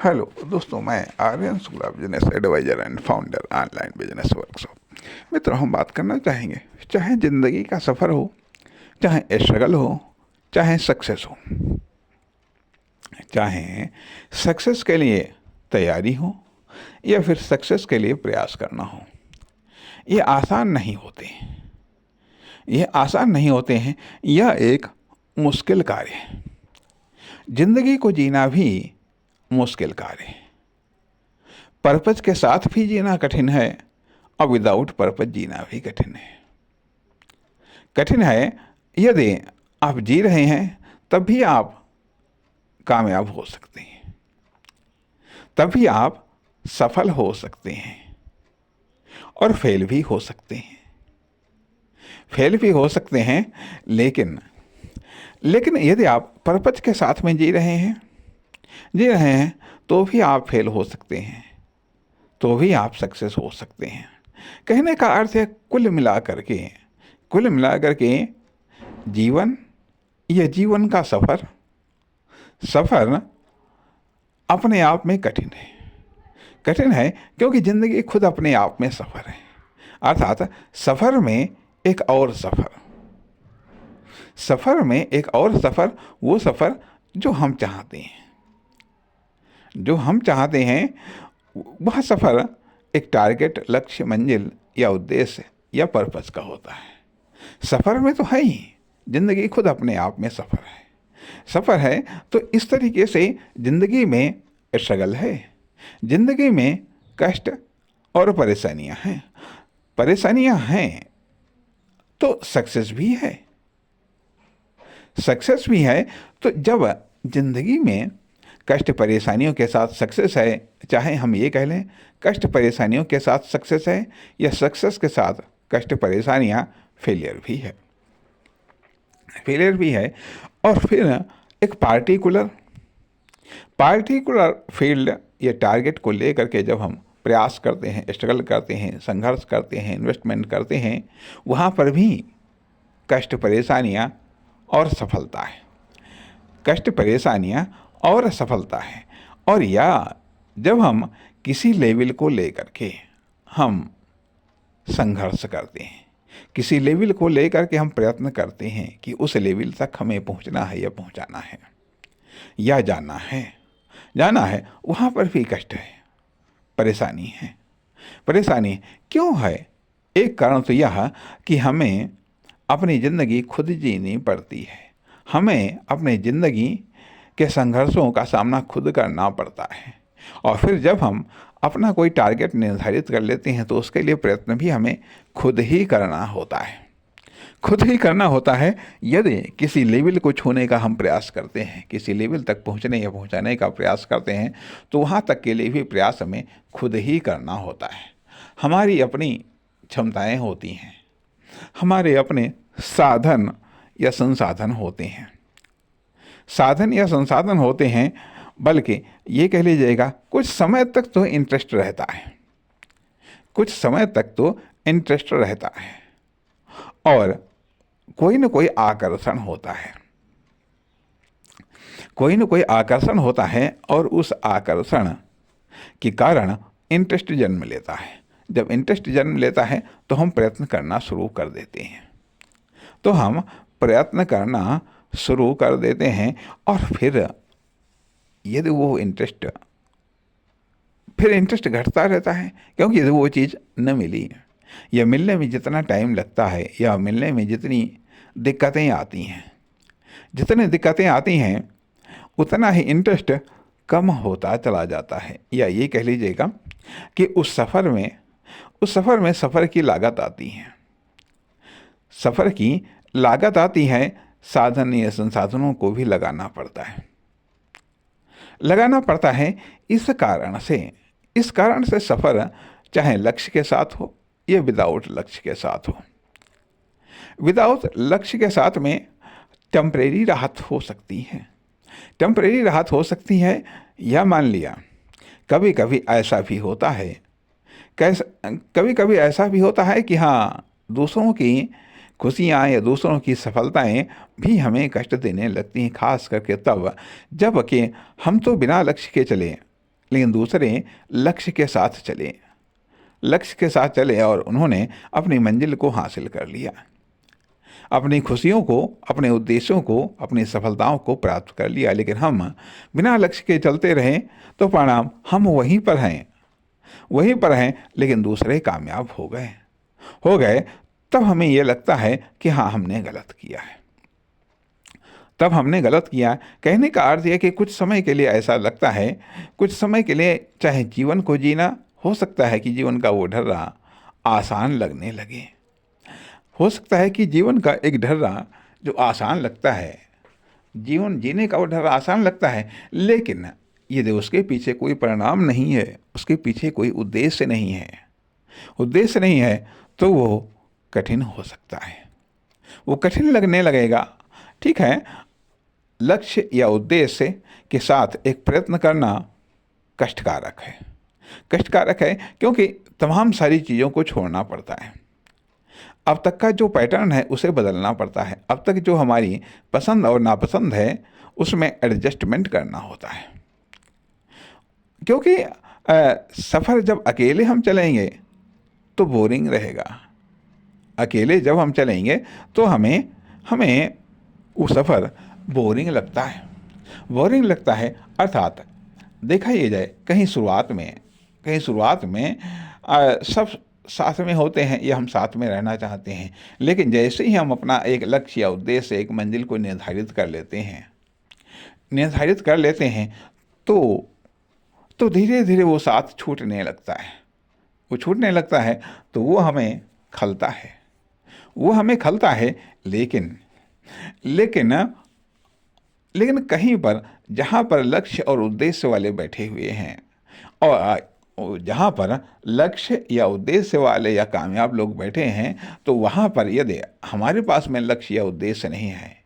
Hello दोस्तों, मैं Aryan Shukla, business adviser and founder online business workshop. मित्रों, हम बात करना चाहेंगे, चाहे ज़िंदगी का सफ़र हो, चाहे स्ट्रगल हो, चाहे सक्सेस हो, चाहे सक्सेस के लिए तैयारी हो या फिर सक्सेस के लिए प्रयास करना हो, ये आसान नहीं होते। ये आसान नहीं होते हैं। यह एक मुश्किल कार्य है। जिंदगी को जीना भी मुश्किल कार्य है। पर्पज के साथ भी जीना कठिन है और विदाउट पर्पज जीना भी कठिन है। कठिन है यदि आप जी रहे हैं तब भी आप कामयाब हो सकते हैं, तभी आप सफल हो सकते हैं, और फेल भी हो सकते हैं। फेल भी हो सकते हैं, लेकिन लेकिन यदि आप पर्पज के साथ में जी रहे हैं तो भी आप फेल हो सकते हैं, तो भी आप सक्सेस हो सकते हैं। कहने का अर्थ है कुल मिलाकर के जीवन, यह जीवन का सफ़र अपने आप में कठिन है क्योंकि ज़िंदगी खुद अपने आप में सफ़र है। अर्थात सफ़र में एक और सफ़र, वो सफ़र जो हम चाहते हैं, वह सफ़र एक टारगेट, लक्ष्य, मंजिल या उद्देश्य या पर्पस का होता है। सफ़र में तो है ही, ज़िंदगी खुद अपने आप में सफ़र है। तो इस तरीके से ज़िंदगी में स्ट्रगल है, ज़िंदगी में कष्ट और परेशानियाँ हैं तो सक्सेस भी है। तो जब ज़िंदगी में कष्ट परेशानियों के साथ सक्सेस है, चाहे हम ये कह लें कष्ट परेशानियों के साथ सक्सेस है या सक्सेस के साथ कष्ट परेशानियाँ, फेलियर भी है। और फिर एक पार्टिकुलर फील्ड या टारगेट को लेकर के जब हम प्रयास करते हैं, स्ट्रगल करते हैं, संघर्ष करते हैं, इन्वेस्टमेंट करते हैं, वहाँ पर भी कष्ट परेशानियाँ और सफलता है। और या जब हम किसी लेवल को लेकर के हम संघर्ष करते हैं, किसी लेवल को लेकर के हम प्रयत्न करते हैं कि उस लेवल तक हमें पहुंचना है या पहुंचाना है या जाना है, वहाँ पर भी कष्ट है, परेशानी क्यों है? एक कारण तो यह कि हमें अपनी ज़िंदगी खुद जीनी पड़ती है। हमें अपनी ज़िंदगी के संघर्षों का सामना खुद करना पड़ता है। और फिर जब हम अपना कोई टारगेट निर्धारित कर लेते हैं तो उसके लिए प्रयत्न भी हमें खुद ही करना होता है। यदि किसी लेवल को छूने का हम प्रयास करते हैं, किसी लेवल तक पहुंचने या पहुंचाने का प्रयास करते हैं, तो वहां तक के लिए भी प्रयास हमें खुद ही करना होता है। हमारी अपनी क्षमताएं होती हैं, हमारे अपने साधन या संसाधन होते हैं। बल्कि ये कह लीजिएगा, कुछ समय तक तो इंटरेस्ट रहता है और कोई न कोई आकर्षण होता है और उस आकर्षण के कारण इंटरेस्ट जन्म लेता है। जब इंटरेस्ट जन्म लेता है तो हम प्रयत्न करना शुरू कर देते हैं। और फिर यदि वो इंटरेस्ट घटता रहता है, क्योंकि यदि वो चीज़ न मिली या मिलने में जितना टाइम लगता है या मिलने में जितनी दिक्कतें आती हैं उतना ही इंटरेस्ट कम होता चला जाता है। या ये कह लीजिएगा कि उस सफ़र में सफ़र की लागत आती है। साधन या संसाधनों को भी लगाना पड़ता है। इस कारण से सफ़र चाहे लक्ष्य के साथ हो या विदाउट लक्ष्य के साथ हो। विदाउट लक्ष्य के साथ में टेम्परेरी राहत हो सकती है। या मान लिया, कभी कभी ऐसा भी होता है कि हाँ, दूसरों की खुशियाँ या दूसरों की सफलताएं भी हमें कष्ट देने लगती हैं, खास करके तब जब कि हम तो बिना लक्ष्य के चले लेकिन दूसरे लक्ष्य के साथ चले, लक्ष्य के साथ चले और उन्होंने अपनी मंजिल को हासिल कर लिया, अपनी खुशियों को, अपने उद्देश्यों को, अपनी सफलताओं को प्राप्त कर लिया। लेकिन हम बिना लक्ष्य के चलते रहें तो परिणाम हम वहीं पर हैं, वहीं पर हैं, लेकिन दूसरे कामयाब हो गए। तब हमें यह लगता है कि हाँ, हमने गलत किया है, तब हमने गलत किया। कहने का अर्थ यह कि कुछ समय के लिए ऐसा लगता है, कुछ समय के लिए चाहे जीवन को जीना, हो सकता है कि जीवन का वो ढर्रा आसान लगने लगे, हो सकता है कि जीवन का एक ढर्रा जो आसान लगता है, जीवन जीने का वो ढर्रा आसान लगता है, लेकिन यदि उसके पीछे कोई परिणाम नहीं है, उसके पीछे कोई उद्देश्य नहीं है, उद्देश्य नहीं है, तो वो कठिन हो सकता है, वो कठिन लगने लगेगा। ठीक है, लक्ष्य या उद्देश्य के साथ एक प्रयत्न करना कष्टकारक है, कष्टकारक है, क्योंकि तमाम सारी चीज़ों को छोड़ना पड़ता है। अब तक का जो पैटर्न है उसे बदलना पड़ता है, अब तक जो हमारी पसंद और नापसंद है उसमें एडजस्टमेंट करना होता है। क्योंकि सफ़र जब अकेले हम चलेंगे तो बोरिंग रहेगा, अकेले जब हम चलेंगे तो हमें वो सफ़र बोरिंग लगता है, बोरिंग लगता है। अर्थात देखा ये जाए, कहीं शुरुआत में सब साथ में होते हैं या हम साथ में रहना चाहते हैं, लेकिन जैसे ही हम अपना एक लक्ष्य या उद्देश्य, एक मंजिल को निर्धारित कर लेते हैं तो धीरे धीरे वो साथ छूटने लगता है, वो छूटने लगता है, तो वो हमें खलता है। लेकिन कहीं पर जहाँ पर लक्ष्य और उद्देश्य वाले बैठे हुए हैं, और जहाँ पर लक्ष्य या उद्देश्य वाले या कामयाब लोग बैठे हैं, तो वहाँ पर यदि हमारे पास में लक्ष्य या उद्देश्य नहीं है,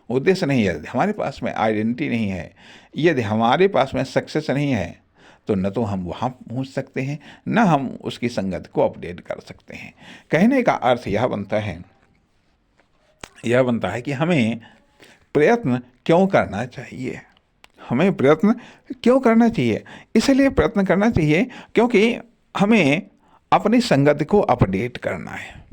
यदि हमारे पास में आइडेंटिटी नहीं है, यदि हमारे पास में सक्सेस नहीं है, तो न तो हम वहाँ पहुँच सकते हैं, न हम उसकी संगत को अपडेट कर सकते हैं। कहने का अर्थ यह बनता है कि हमें प्रयत्न क्यों करना चाहिए, हमें प्रयत्न क्यों करना चाहिए। इसलिए प्रयत्न करना चाहिए क्योंकि हमें अपनी संगत को अपडेट करना है,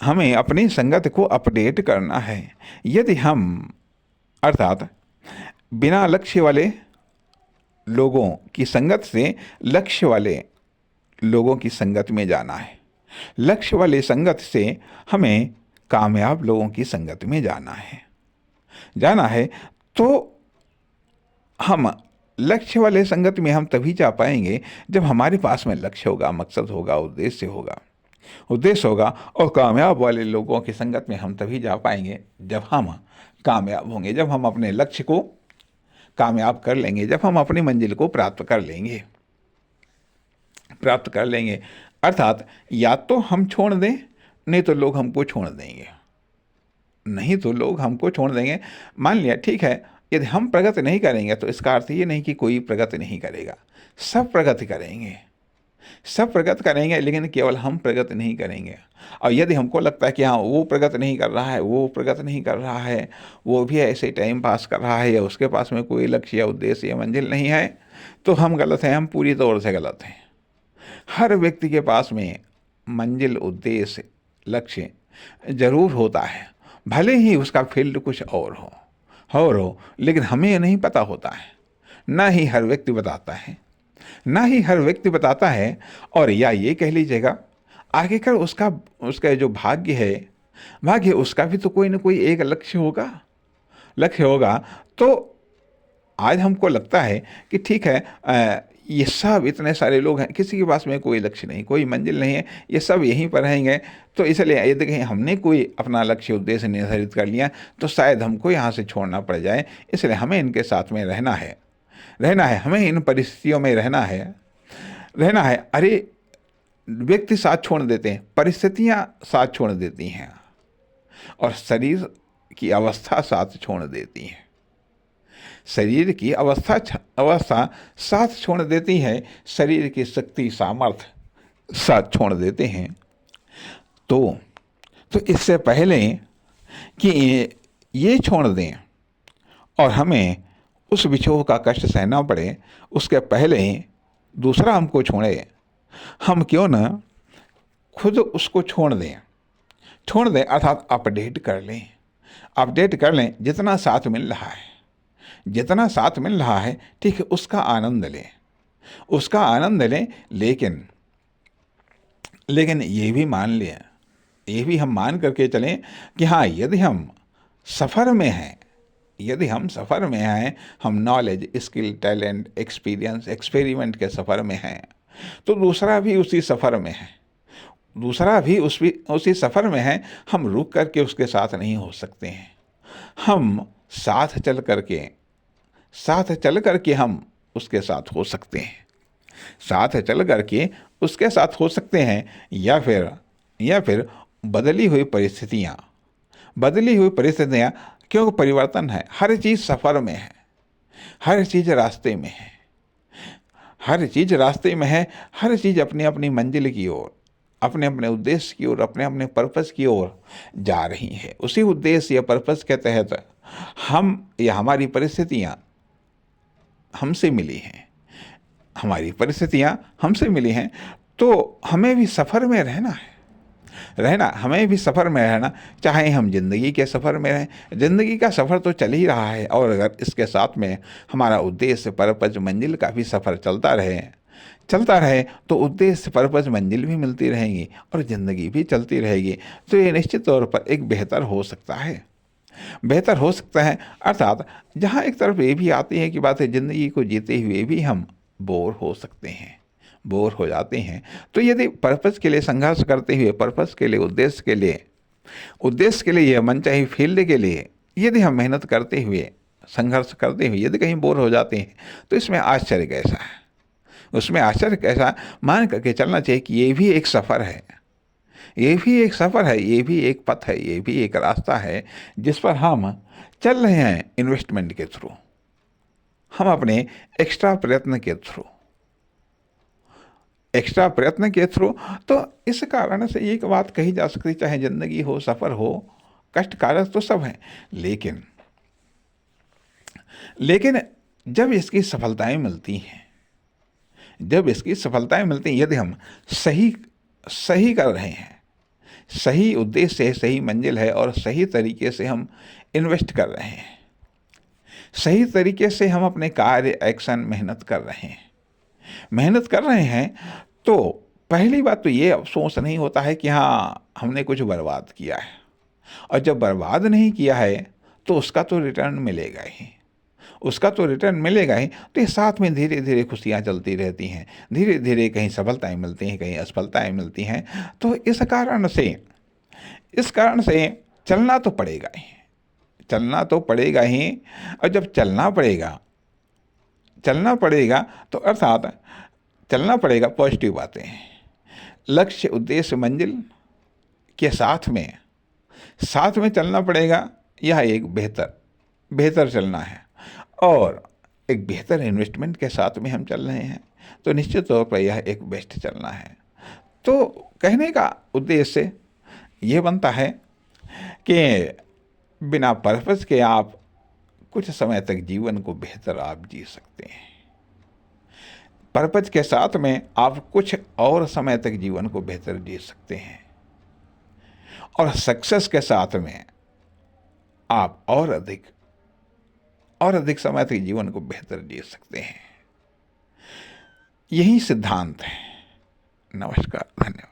हमें अपनी संगत को अपडेट करना है। यदि हम अर्थात बिना लक्ष्य वाले लोगों की संगत से लक्ष्य वाले लोगों की संगत में जाना है, लक्ष्य वाले संगत से हमें कामयाब लोगों की संगत में जाना है, तो हम लक्ष्य वाले संगत में हम तभी जा पाएंगे जब हमारे पास में लक्ष्य होगा, मकसद होगा, उद्देश्य होगा। और कामयाब वाले लोगों की संगत में हम तभी जा पाएंगे जब हम कामयाब होंगे, जब हम अपने लक्ष्य को कामयाब कर लेंगे, जब हम अपनी मंजिल को प्राप्त कर लेंगे। अर्थात या तो हम छोड़ दें, नहीं तो लोग हमको छोड़ देंगे। मान लिया, ठीक है, यदि हम प्रगति नहीं करेंगे तो इसका अर्थ ये नहीं कि कोई प्रगति नहीं करेगा, सब प्रगति करेंगे, लेकिन केवल हम प्रगति नहीं करेंगे। और यदि हमको लगता है कि हाँ, वो प्रगति नहीं कर रहा है, वो भी ऐसे टाइम पास कर रहा है, या उसके पास में कोई लक्ष्य या उद्देश्य या मंजिल नहीं है, तो हम गलत हैं, हम पूरी तौर से गलत हैं। हर व्यक्ति के पास में मंजिल, उद्देश्य, लक्ष्य जरूर होता है, भले ही उसका फील्ड कुछ और हो, लेकिन हमें नहीं पता होता है, ना ही हर व्यक्ति बताता है। और या ये कह लीजिएगा, आगे कर उसका जो भाग्य है, उसका भी तो कोई ना कोई एक लक्ष्य होगा। तो आज हमको लगता है कि ठीक है, ये सब इतने सारे लोग हैं, किसी के पास में कोई लक्ष्य नहीं, कोई मंजिल नहीं है, ये सब यहीं पर रहेंगे, तो इसलिए यदि कहीं हमने कोई अपना लक्ष्य उद्देश्य निर्धारित कर लिया तो शायद हमको यहाँ से छोड़ना पड़ जाए। इसलिए हमें इनके साथ में रहना है, हमें इन परिस्थितियों में रहना है। अरे, व्यक्ति साथ छोड़ देते हैं, परिस्थितियाँ साथ छोड़ देती हैं, और शरीर की अवस्था साथ छोड़ देती है, शरीर की अवस्था साथ छोड़ देती है, शरीर की शक्ति, सामर्थ्य साथ छोड़ देते हैं। तो इससे पहले कि ये छोड़ दें और हमें उस विछोह का कष्ट सहना पड़े उसके पहले ही दूसरा हमको छोड़े, हम क्यों ना खुद उसको छोड़ दें अर्थात अपडेट कर लें। अपडेट कर लें, जितना साथ मिल रहा है, जितना साथ मिल रहा है ठीक है, उसका आनंद लें, उसका आनंद लें। लेकिन ये भी मान लें, ये भी हम मान करके चलें कि हाँ, यदि हम सफ़र में हैं, यदि हम सफ़र में हैं, हम knowledge, skill, talent, experience, experiment के सफ़र में हैं, तो दूसरा भी उसी सफ़र में है, दूसरा भी उसी सफ़र में है। हम रुक करके उसके साथ नहीं हो सकते हैं, हम साथ चल करके हम उसके साथ हो सकते हैं, साथ चल करके उसके साथ हो सकते हैं। या फिर बदली हुई परिस्थितियाँ, क्योंकि परिवर्तन है, हर चीज़ सफ़र में है, हर चीज़ रास्ते में है, हर चीज़ रास्ते में है, हर चीज़ अपनी अपनी मंजिल की ओर, अपने अपने उद्देश्य की ओर, अपने अपने पर्पस की ओर जा रही है। उसी उद्देश्य या पर्पस के तहत हम या हमारी परिस्थितियाँ हमसे मिली हैं, तो हमें भी सफ़र में हमें भी सफ़र में रहना, चाहे हम ज़िंदगी के सफ़र में रहें। ज़िंदगी का सफ़र तो चल ही रहा है, और अगर इसके साथ में हमारा उद्देश्य, पर्पस, मंजिल का भी सफ़र चलता रहे तो उद्देश्य, पर्पस, मंजिल भी मिलती रहेंगी और ज़िंदगी भी चलती रहेगी। तो ये निश्चित तौर पर एक बेहतर हो सकता है। अर्थात जहाँ एक तरफ ये भी आती है कि बात है, ज़िंदगी को जीते हुए भी हम बोर हो सकते हैं, बोर हो जाते हैं। तो यदि पर्पस के लिए संघर्ष करते हुए, पर्पस के लिए, उद्देश्य के लिए, मनचाही फील्ड के लिए यदि हम मेहनत करते हुए, संघर्ष करते हुए यदि कहीं बोर हो जाते हैं, तो इसमें आश्चर्य कैसा है? उसमें आश्चर्य कैसा? मान करके चलना चाहिए कि ये भी एक सफ़र है, ये भी एक पथ है, ये भी एक रास्ता है जिस पर हम चल रहे हैं इन्वेस्टमेंट के थ्रू, हम अपने एक्स्ट्रा प्रयत्न के थ्रू। तो इस कारण से एक बात कही जा सकती, चाहे ज़िंदगी हो, सफ़र हो, कष्टकारक तो सब है, लेकिन जब इसकी सफलताएं मिलती हैं, यदि हम सही कर रहे हैं, सही उद्देश्य है, सही मंजिल है, और सही तरीके से हम इन्वेस्ट कर रहे हैं, सही तरीके से हम अपने कार्य, एक्शन, मेहनत कर रहे हैं, तो पहली बात तो ये अफसोस नहीं होता है कि हाँ, हमने कुछ बर्बाद किया है। और जब बर्बाद नहीं किया है तो उसका तो रिटर्न मिलेगा ही, तो ये साथ में धीरे धीरे खुशियाँ चलती रहती हैं, धीरे धीरे कहीं सफलताएं मिलती हैं, कहीं असफलताएं मिलती हैं। तो इस कारण से चलना तो पड़ेगा ही। और जब चलना पड़ेगा तो अर्थात चलना पड़ेगा, पॉजिटिव बातें, लक्ष्य, उद्देश्य, मंजिल के साथ में चलना पड़ेगा। यह एक बेहतर चलना है, और एक बेहतर इन्वेस्टमेंट के साथ में हम चल रहे हैं, तो निश्चित तौर पर यह एक बेस्ट चलना है। तो कहने का उद्देश्य ये बनता है कि बिना पर्पस के आप कुछ समय तक जीवन को बेहतर आप जी सकते हैं, पर्पस के साथ में आप कुछ और समय तक जीवन को बेहतर जी सकते हैं, और सक्सेस के साथ में आप और अधिक समय तक जीवन को बेहतर जी सकते हैं। यही सिद्धांत है। नमस्कार, धन्यवाद।